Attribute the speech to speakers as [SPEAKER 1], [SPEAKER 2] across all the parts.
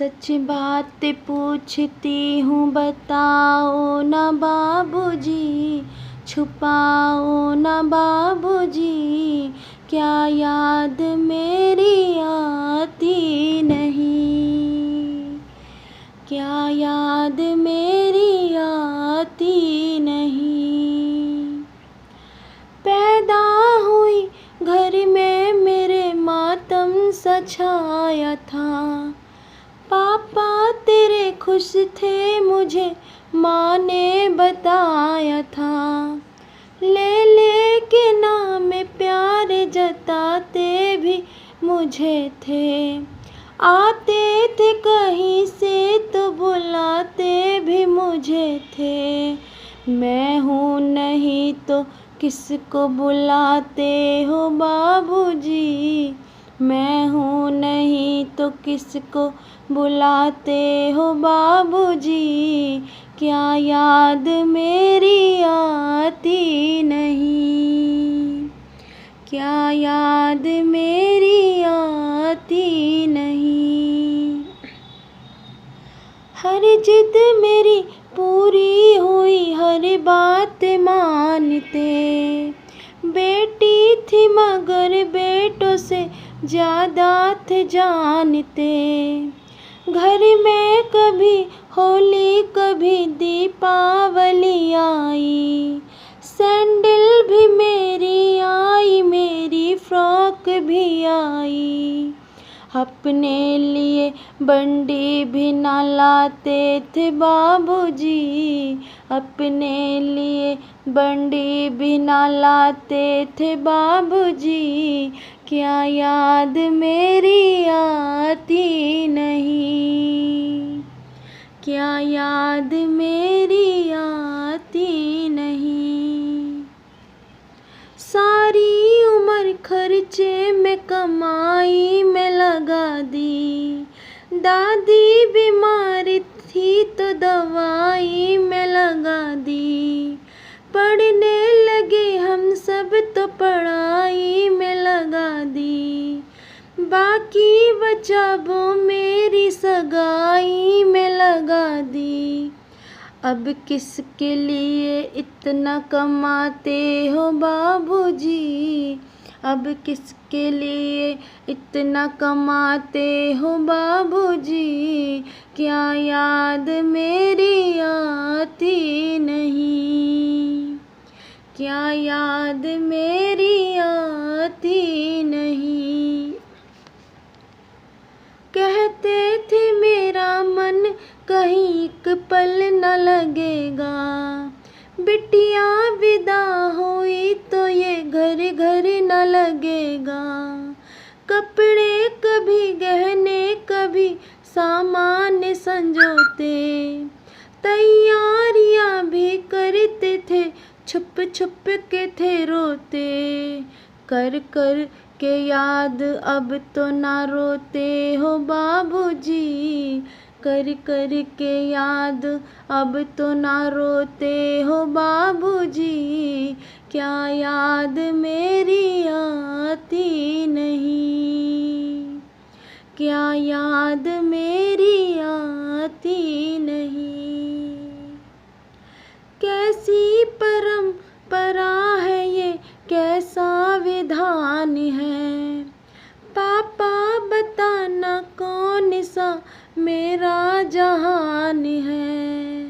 [SPEAKER 1] सच बात पूछती हूँ बताओ ना बाबूजी, छुपाओ ना बाबूजी, क्या याद मेरी आती नहीं, क्या याद मेरी आती नहीं। पैदा हुई घर में मेरे मातम सा छाया था, पापा तेरे खुश थे मुझे माँ ने बताया था, ले ले के नाम प्यार जताते भी मुझे थे, आते थे कहीं से तो बुलाते भी मुझे थे। मैं हूँ नहीं तो किसको बुलाते हो बाबूजी, मैं हूँ नहीं तो किसको बुलाते हो बाबूजी, क्या याद मेरी आती नहीं, क्या याद मेरी आती नहीं। हर जिद मेरी पूरी हुई, हर बात मानते, बेटी थी मगर बेटों से ज़्यादा थे जानते। घर में कभी होली कभी दीपावली आई, सैंडल भी मेरी आई, मेरी फ्रॉक भी आई। अपने लिए बंडी भी ना लाते थे बाबूजी, अपने लिए बंडी भी ना लाते थे बाबूजी, क्या याद मेरी आती नहीं, क्या याद मेरी आती नहीं। सारी उम्र खर्चे में कमाई में लगा दी, दादी बीमार थी तो दवाई में लगा दी, पढ़ने लगे हम सब तो पढ़ाई में लगा दी, बाकी बचा वो मेरी सगाई में लगा दी। अब किसके लिए इतना कमाते हो बाबूजी, अब किसके लिए इतना कमाते हो बाबूजी, क्या याद मेरी आती नहीं, क्या याद मेरी आती नहीं। कहते थे मेरा मन कहीं एक पल न लगेगा, बिटिया विदा हुई तो ये घर घर न लगेगा, कपड़े कभी गहने कभी सामान संजोते, तैयारियां भी करते थे छुप छुप के थे रोते, कर कर के याद अब तो ना रोते हो बाबूजी, कर कर के याद अब तो ना रोते हो बाबूजी, क्या याद मेरी आती नहीं, क्या याद मेरी आती नहीं। कैसी परंपरा है ये, कैसा विधान है, पापा बताना कौन सा मेरा जहान है,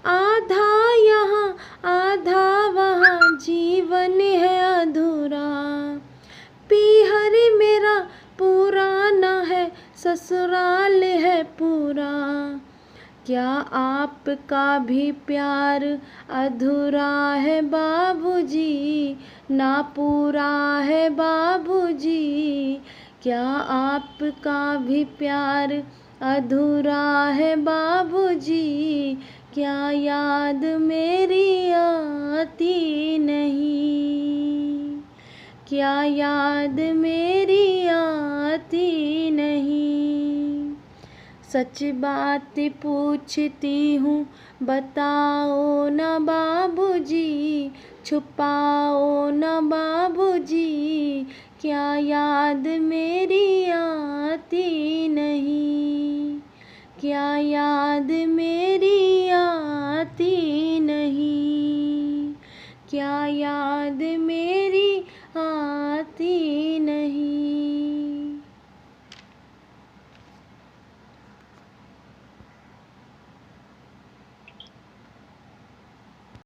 [SPEAKER 1] आधा यहाँ आधा वहाँ जीवन है अधूरा, पीहर मेरा पुराना है ससुराल है पूरा, क्या आपका भी प्यार अधूरा है बाबूजी, ना पूरा है बाबूजी, क्या आपका भी प्यार अधूरा है बाबूजी, क्या याद मेरी आती नहीं, क्या याद मेरी आती नहीं। सच बात पूछती हूँ बताओ ना बाबूजी, छुपाओ ना बाबूजी, क्या याद मेरी आती नहीं, में